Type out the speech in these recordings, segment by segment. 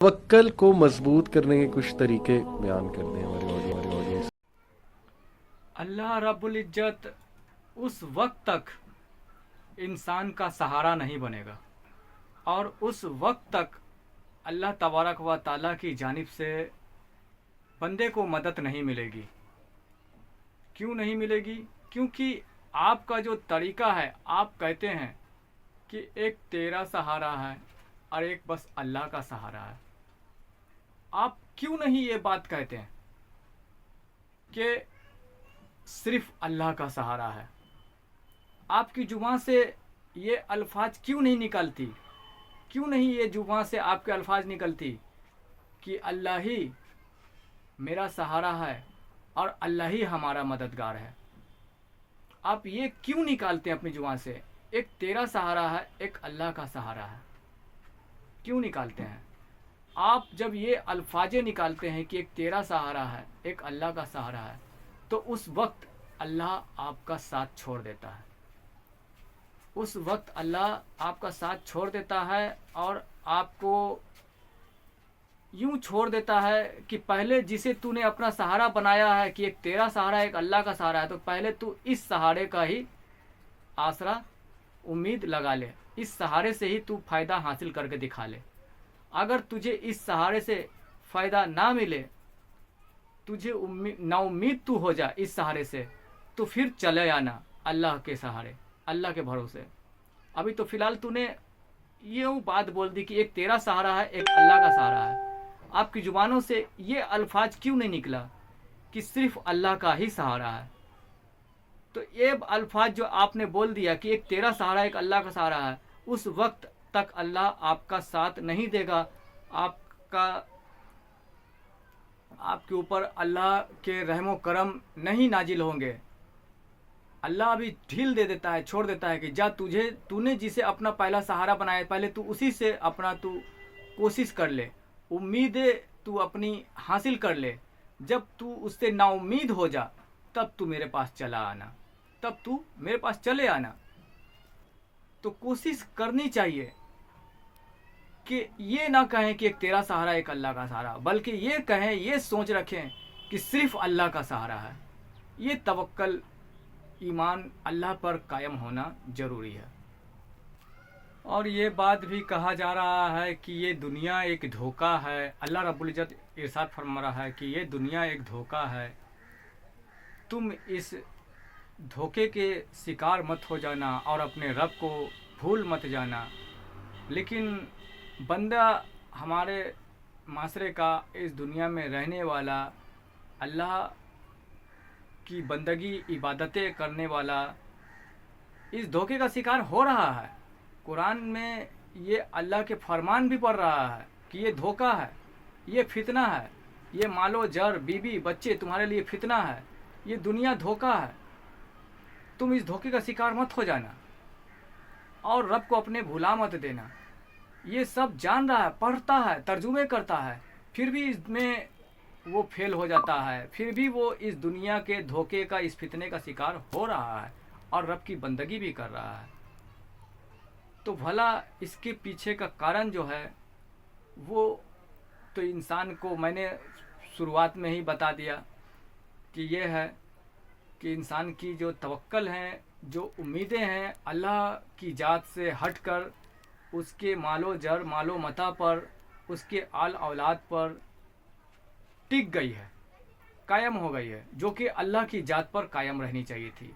तवक्कल को मजबूत करने के कुछ तरीके बयान कर दें हमारे ऑडियंस। अल्लाह रब्बुल इज्जत उस वक्त तक इंसान का सहारा नहीं बनेगा और उस वक्त तक अल्लाह तबारक व ताला की जानिब से बंदे को मदद नहीं मिलेगी। क्यों नहीं मिलेगी? क्योंकि आपका जो तरीका है, आप कहते हैं कि एक तेरा सहारा है और एक बस अल्लाह का सहारा है। आप क्यों नहीं ये बात कहते हैं कि सिर्फ अल्लाह का सहारा है? आपकी जुबान से ये अल्फाज क्यों नहीं निकलती? क्यों नहीं ये जुबान से आपके अल्फाज निकलती कि अल्लाह ही मेरा सहारा है और अल्लाह ही हमारा मददगार है? आप ये क्यों निकालते हैं अपनी जुबान से? एक तेरा सहारा है, एक अल्लाह का सहारा है, क्यों निकालते हैं? आप जब ये अल्फाजें निकालते हैं कि एक तेरा सहारा है, एक अल्लाह का सहारा है, तो उस वक्त अल्लाह आपका साथ छोड़ देता है। उस वक्त अल्लाह आपका साथ छोड़ देता है और आपको यूं छोड़ देता है कि पहले जिसे तूने अपना सहारा बनाया है कि एक तेरा सहारा एक अल्लाह का सहारा है, तो पहले तू इस सहारे का ही आसरा उम्मीद लगा ले, इस सहारे से ही तू फ़ायदा हासिल करके दिखा ले। अगर तुझे इस सहारे से फ़ायदा ना मिले, तुझे नाउम्मीद तू हो जा इस सहारे से, तो फिर चले आना अल्लाह के सहारे, अल्लाह के भरोसे। अभी तो फ़िलहाल तूने यूँ बात बोल दी कि एक तेरा सहारा है, एक अल्लाह का सहारा है। आपकी ज़ुबानों से ये अल्फाज क्यों नहीं निकला कि सिर्फ अल्लाह का ही सहारा है? तो ये अल्फाज जो आपने बोल दिया कि एक तेरा सहारा एक अल्लाह का सहारा है, उस वक्त तक अल्लाह आपका साथ नहीं देगा। आपके ऊपर अल्लाह के रहमो करम नहीं नाजिल होंगे। अल्लाह अभी ढील दे देता है, छोड़ देता है कि जा तूने जिसे अपना पहला सहारा बनाया, पहले तू उसी से अपना तू कोशिश कर ले, उम्मीदें तू अपनी हासिल कर ले। जब तू उससे नाउम्मीद हो जा, तब तू मेरे पास चला आना, तब तू मेरे पास चले आना। तो कोशिश करनी चाहिए कि ये ना कहें कि एक तेरा सहारा एक अल्लाह का सहारा, बल्कि ये कहें, ये सोच रखें कि सिर्फ अल्लाह का सहारा है। ये तवक्कल, ईमान अल्लाह पर कायम होना ज़रूरी है। और ये बात भी कहा जा रहा है कि ये दुनिया एक धोखा है। अल्लाह रब्बुल इज़्ज़त इरशाद फरमा रहा है कि ये दुनिया एक धोखा है, तुम इस धोखे के शिकार मत हो जाना और अपने रब को भूल मत जाना। लेकिन बंदा हमारे माशरे का, इस दुनिया में रहने वाला, अल्लाह की बंदगी इबादतें करने वाला, इस धोखे का शिकार हो रहा है। कुरान में ये अल्लाह के फरमान भी पढ़ रहा है कि ये धोखा है, ये फितना है, ये मालो जर बीबी बच्चे तुम्हारे लिए फितना है, ये दुनिया धोखा है, तुम इस धोखे का शिकार मत हो जाना और रब को अपने भुला मत देना। ये सब जान रहा है, पढ़ता है, तर्जुमे करता है, फिर भी इसमें वो फेल हो जाता है, फिर भी वो इस दुनिया के धोखे का, इस फितने का शिकार हो रहा है और रब की बंदगी भी कर रहा है। तो भला इसके पीछे का कारण जो है वो तो इंसान को मैंने शुरुआत में ही बता दिया कि ये है कि इंसान की जो तवक्कल हैं, जो उम्मीदें हैं अल्लाह की ज़ात से हटकर उसके मालो जर, मालो मता पर, उसके आल औलाद पर टिक गई है, कायम हो गई है, जो कि अल्लाह की ज़ात पर कायम रहनी चाहिए थी।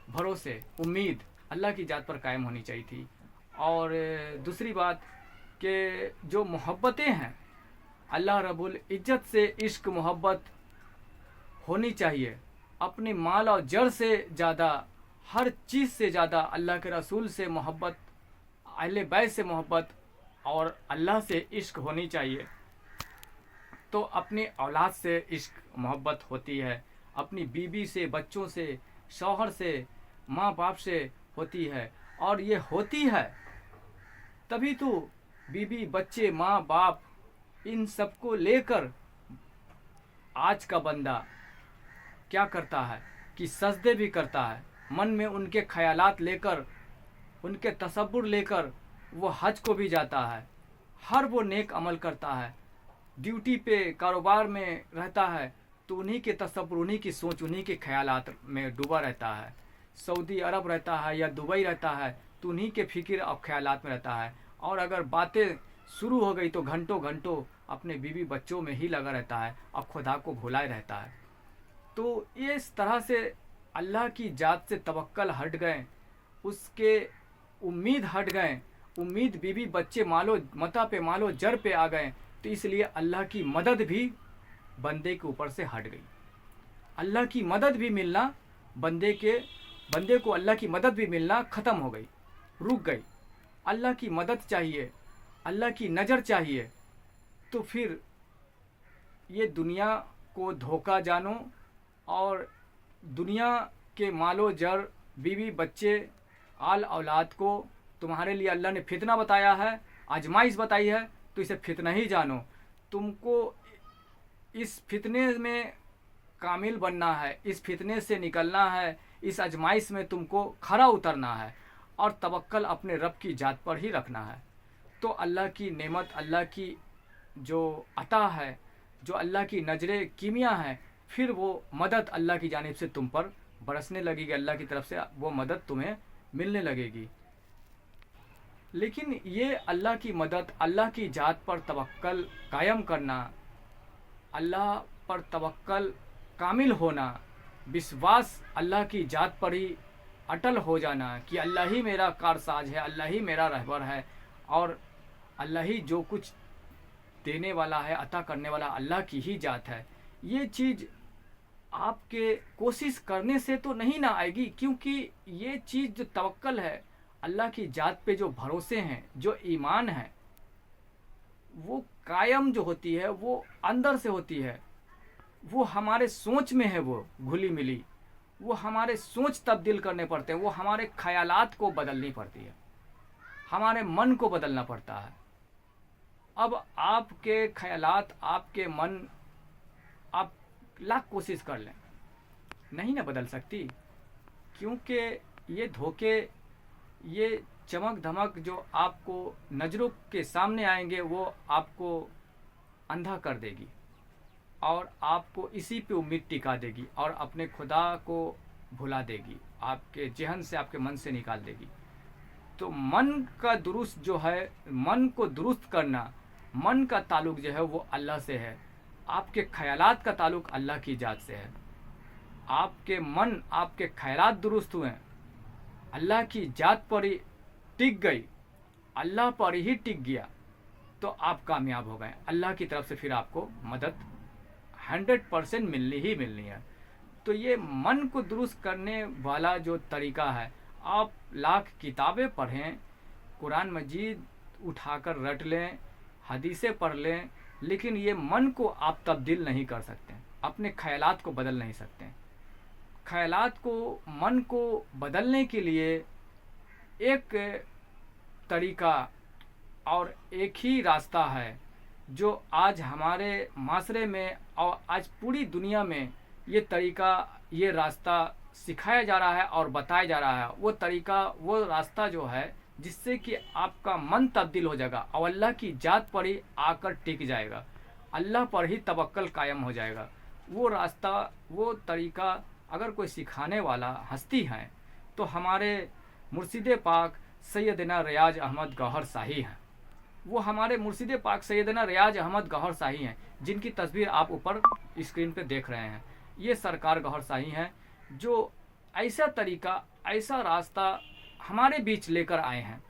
भरोसे, उम्मीद अल्लाह की ज़ात पर कायम होनी चाहिए थी। और दूसरी बात कि जो मोहब्बतें हैं, अल्लाह रब्बुल इज़्ज़त से इश्क मोहब्बत होनी चाहिए। अपने माल और जर से ज़्यादा, हर चीज़ से ज़्यादा अल्लाह के रसूल से मोहब्बत, अहले बैत से मोहब्बत और अल्लाह से इश्क होनी चाहिए। तो अपनी औलाद से इश्क मोहब्बत होती है, अपनी बीवी से, बच्चों से, शौहर से, माँ बाप से होती है। और ये होती है तभी तो बीवी, बच्चे, माँ बाप, इन सबको लेकर आज का बंदा क्या करता है कि सजदे भी करता है, मन में उनके ख्यालात लेकर, उनके तसव्वुर लेकर वो हज को भी जाता है, हर वो नेक अमल करता है, ड्यूटी पे कारोबार में रहता है तो उन्हीं के तसव्वुर, उन्हीं की सोच, उन्हीं के ख्यालात में डूबा रहता है। सऊदी अरब रहता है या दुबई रहता है तो उन्हीं के फिक्र और ख्यालात में रहता है। और अगर बातें शुरू हो गई तो घंटों घंटों अपने बीवी बच्चों में ही लगा रहता है और खुदा को भुलाए रहता है। तो ये इस तरह से अल्लाह की जात से तवक्कल हट गए, उसके उम्मीद हट गए, उम्मीद बीवी बच्चे मालो मता पे मालो जर पे आ गए, तो इसलिए अल्लाह की मदद भी बंदे के ऊपर से हट गई। अल्लाह की मदद भी मिलना बंदे को अल्लाह की मदद भी मिलना ख़त्म हो गई, रुक गई। अल्लाह की मदद चाहिए, अल्लाह की नज़र चाहिए, तो फिर ये दुनिया को धोखा जानो और दुनिया के मालो जर, बीवी बच्चे, आल औलाद को तुम्हारे लिए अल्लाह ने फितना बताया है, आजमाइश बताई है, तो इसे फितना ही जानो। तुमको इस फितने में कामिल बनना है, इस फितने से निकलना है, इस आजमाइश में तुमको खरा उतरना है और तवक्कल अपने रब की जात पर ही रखना है। तो अल्लाह की नेमत, अल्लाह की जो अता है, जो अल्लाह की नजरे कीमिया है, फिर वो मदद अल्लाह की जानिब से तुम पर बरसने लगेगी, अल्लाह की तरफ से वो मदद तुम्हें मिलने लगेगी। लेकिन ये अल्लाह की मदद, अल्लाह की जात पर तवक्कल कायम करना, अल्लाह पर तवक्कल कामिल होना, विश्वास अल्लाह की जात पर ही अटल हो जाना कि अल्लाह ही मेरा कारसाज है, अल्लाह ही मेरा रहबर है और अल्लाह ही जो कुछ देने वाला है, अता करने वाला अल्लाह की ही जात है। ये चीज़ आपके कोशिश करने से तो नहीं ना आएगी, क्योंकि ये चीज़ जो तवक्कल है, अल्लाह की जात पे जो भरोसे हैं, जो ईमान है, वो कायम जो होती है वो अंदर से होती है। वो हमारे सोच में है, वो घुली मिली, वो हमारे सोच तब्दील करने पड़ते हैं, वो हमारे ख्यालात को बदलनी पड़ती है, हमारे मन को बदलना पड़ता है। अब आपके ख्यालात, आपके मन, आप लाख कोशिश कर लें, नहीं ना बदल सकती, क्योंकि ये धोखे, ये चमक धमक जो आपको नज़रों के सामने आएंगे वो आपको अंधा कर देगी और आपको इसी पे उम्मीद टिका देगी और अपने खुदा को भुला देगी, आपके जहन से, आपके मन से निकाल देगी। तो मन का दुरुस्त जो है, मन को दुरुस्त करना, मन का ताल्लुक जो है वो अल्लाह से है, आपके ख्यालात का ताल्लुक अल्लाह की जात से है। आपके मन, आपके ख्यालात दुरुस्त हुए, अल्लाह की जात पर ही टिक गई, अल्लाह पर ही टिक गया, तो आप कामयाब हो गए। अल्लाह की तरफ से फिर आपको मदद 100% मिलनी ही मिलनी है। तो ये मन को दुरुस्त करने वाला जो तरीका है, आप लाख किताबें पढ़ें, कुरान मजीद उठाकर रट लें, हदीसें पढ़ लें, लेकिन ये मन को आप तब्दील नहीं कर सकते, अपने ख्यालात को बदल नहीं सकते। ख्यालात को, मन को बदलने के लिए एक तरीका और एक ही रास्ता है जो आज हमारे माशरे में और आज पूरी दुनिया में ये तरीका, ये रास्ता सिखाया जा रहा है और बताया जा रहा है। वो तरीका, वो रास्ता जो है जिससे कि आपका मन तब्दील हो जाएगा और अल्लाह की जात पर ही आकर टिक जाएगा, अल्लाह पर ही तवक्कल कायम हो जाएगा। वो रास्ता, वो तरीका अगर कोई सिखाने वाला हस्ती है तो हमारे मुर्शिद पाक सैयदना रियाज अहमद गौहर शाही हैं। वो हमारे मुर्शिद पाक सैयदना रियाज अहमद गौहर शाही हैं, जिनकी तस्वीर आप ऊपर स्क्रीन पे देख रहे हैं। ये सरकार गौहर शाही हैं जो ऐसा तरीका, ऐसा रास्ता हमारे बीच लेकर आए हैं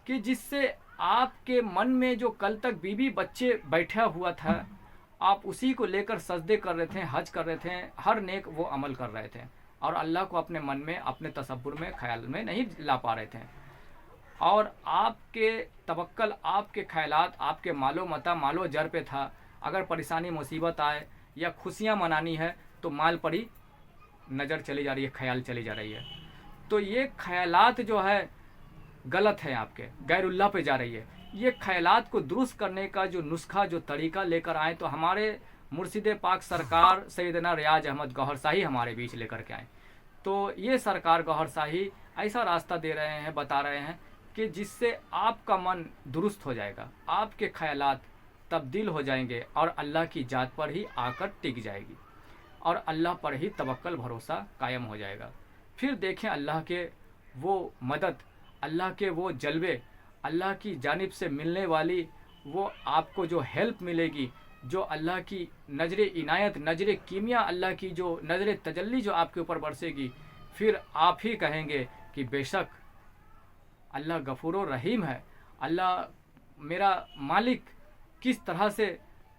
कि जिससे आपके मन में जो कल तक बीवी बच्चे बैठा हुआ था, आप उसी को लेकर सजदे कर रहे थे, हज कर रहे थे, हर नेक वो अमल कर रहे थे और अल्लाह को अपने मन में, अपने तसव्वुर में, ख्याल में नहीं ला पा रहे थे। और आपके तवक्कल, आपके ख्यालात, आपके मालो मता, मालो जर पे था। अगर परेशानी मुसीबत आए या खुशियाँ मनानी है तो माल पर ही नज़र चली जा रही है, ख्याल चली जा रही है। तो ये ख्यालात जो है गलत है, आपके गैरुल्लाह पे जा रही है। ये ख्यालात को दुरुस्त करने का जो नुस्खा, जो तरीका लेकर आए तो हमारे मुर्शिद पाक सरकार सैयदना रियाज अहमद गौहर शाही हमारे बीच लेकर के आए। तो ये सरकार गौहर शाही ऐसा रास्ता दे रहे हैं, बता रहे हैं कि जिससे आपका मन दुरुस्त हो जाएगा, आपके ख्यालात, तब्दील हो जाएंगे और अल्लाह की जात पर ही आकर टिक जाएगी और अल्लाह पर ही तवक्कल भरोसा कायम हो जाएगा। फिर देखें अल्लाह के वो मदद, अल्लाह के वो जलवे, अल्लाह की जानिब से मिलने वाली वो आपको जो हेल्प मिलेगी, जो अल्लाह की नजर इनायत, नजर कीमिया, अल्लाह की जो नजर तजल्ली जो आपके ऊपर बरसेगी, फिर आप ही कहेंगे कि बेशक अल्लाह गफूर रहीम है। अल्लाह मेरा मालिक किस तरह से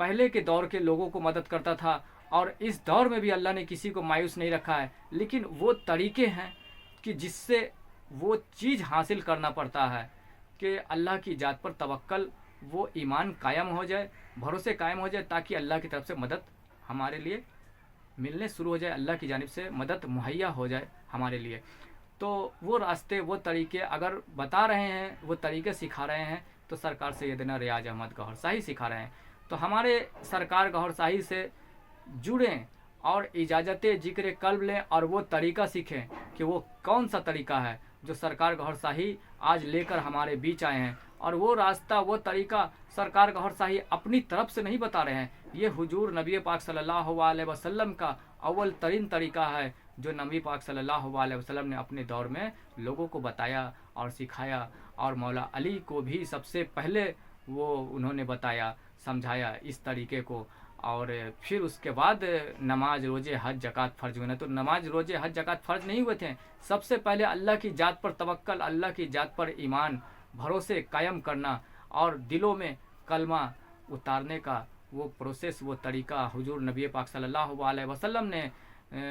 पहले के दौर के लोगों को मदद करता था और इस दौर में भी अल्लाह ने किसी को मायूस नहीं रखा है, लेकिन वो तरीके हैं कि जिससे वो चीज़ हासिल करना पड़ता है कि अल्लाह की जात पर तवक्कल, वो ईमान कायम हो जाए, भरोसे कायम हो जाए, ताकि अल्लाह की तरफ से मदद हमारे लिए मिलने शुरू हो जाए, अल्लाह की जानिब से मदद मुहैया हो जाए हमारे लिए। तो वो रास्ते, वो तरीके अगर बता रहे हैं, वो तरीके सिखा रहे हैं, तो सरकार सैयदना रियाज अहमद गौहर शाही सिखा रहे हैं। तो हमारे सरकार गौहर शाही से जुड़ें और इजाज़त जिक्र कल्ब लें और वो तरीका सीखें कि वो कौन सा तरीका है जो सरकार गौहर शाही आज लेकर हमारे बीच आए हैं। और वो रास्ता, वो तरीका सरकार गौहर शाही अपनी तरफ से नहीं बता रहे हैं, ये हुजूर नबी पाक सल्लल्लाहु अलैहि वसल्लम का अव्वल तरीन तरीका है जो नबी पाक सल्लल्लाहु अलैहि वसल्लम ने अपने दौर में लोगों को बताया और सिखाया। और मौला अली को भी सबसे पहले वो उन्होंने बताया, समझाया इस तरीके को। और फिर उसके बाद नमाज, रोज़े, हज, ज़कात फ़र्ज हुए ना। तो नमाज, रोज़े, हज, ज़कात फ़र्ज नहीं हुए थे, सबसे पहले अल्लाह की जात पर तवक्कल, अल्लाह की जात पर ईमान, भरोसे कायम करना और दिलों में कलमा उतारने का वो प्रोसेस, वो तरीका हुजूर नबी पाक सल्लल्लाहु अलैहि वसल्लम ने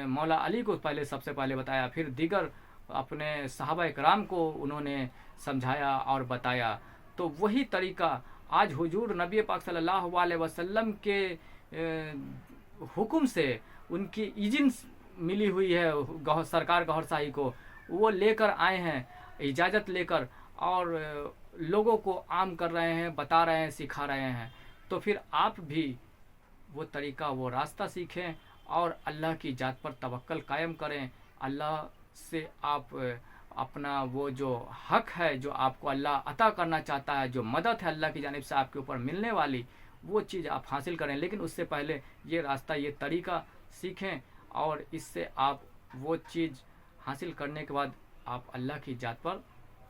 मौला अली को पहले सबसे पहले बताया, फिर दीगर अपने सहाबा इकराम को उन्होंने समझाया और बताया। तो वही तरीका आज हुजूर नबी पाक सल्लल्लाहु अलैहि वसल्लम के हुक्म से, उनकी इज़्न मिली हुई है सरकार गौहर शाही को, वो लेकर आए हैं इजाज़त लेकर और लोगों को आम कर रहे हैं, बता रहे हैं, सिखा रहे हैं। तो फिर आप भी वो तरीका, वो रास्ता सीखें और अल्लाह की जात पर तवक्कल कायम करें। अल्लाह से आप अपना वो जो हक है, जो आपको अल्लाह अता करना चाहता है, जो मदद है अल्लाह की जानिब से आपके ऊपर मिलने वाली, वो चीज़ आप हासिल करें। लेकिन उससे पहले ये रास्ता, ये तरीका सीखें और इससे आप वो चीज़ हासिल करने के बाद आप अल्लाह की जात पर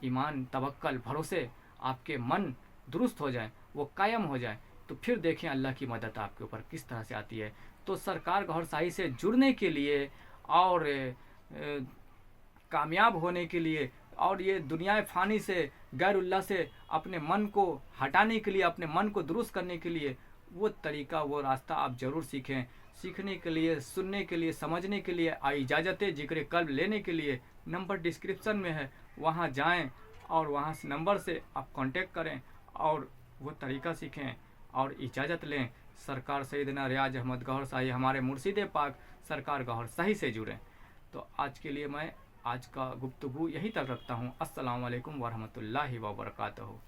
ईमान, तवक्कल, भरोसे, आपके मन दुरुस्त हो जाए, वो कायम हो जाए, तो फिर देखें अल्लाह की मदद आपके ऊपर किस तरह से आती है। तो सरकार गौहर शाही से जुड़ने के लिए और कामयाब होने के लिए और ये दुनिया फ़ानी से, गैरुल्लाह से अपने मन को हटाने के लिए, अपने मन को दुरुस्त करने के लिए वो तरीका, वो रास्ता आप ज़रूर सीखें। सीखने के लिए, सुनने के लिए, समझने के लिए, इजाज़त जिक्र कल्ब लेने के लिए नंबर डिस्क्रिप्शन में है, वहाँ जाएं और वहाँ से नंबर से आप कांटेक्ट करें और वो तरीका सीखें और इजाज़त लें। सरकार सैयदना रियाज अहमद गौहर शाही, हमारे मुर्शिद पाक सरकार गौहर शाही से जुड़ें। तो आज के लिए मैं आज का गुफ्तगू यहीं तक रखता हूँ। अस्सलामु अलैकुम वरहमतुल्लाहि व बरकातहू।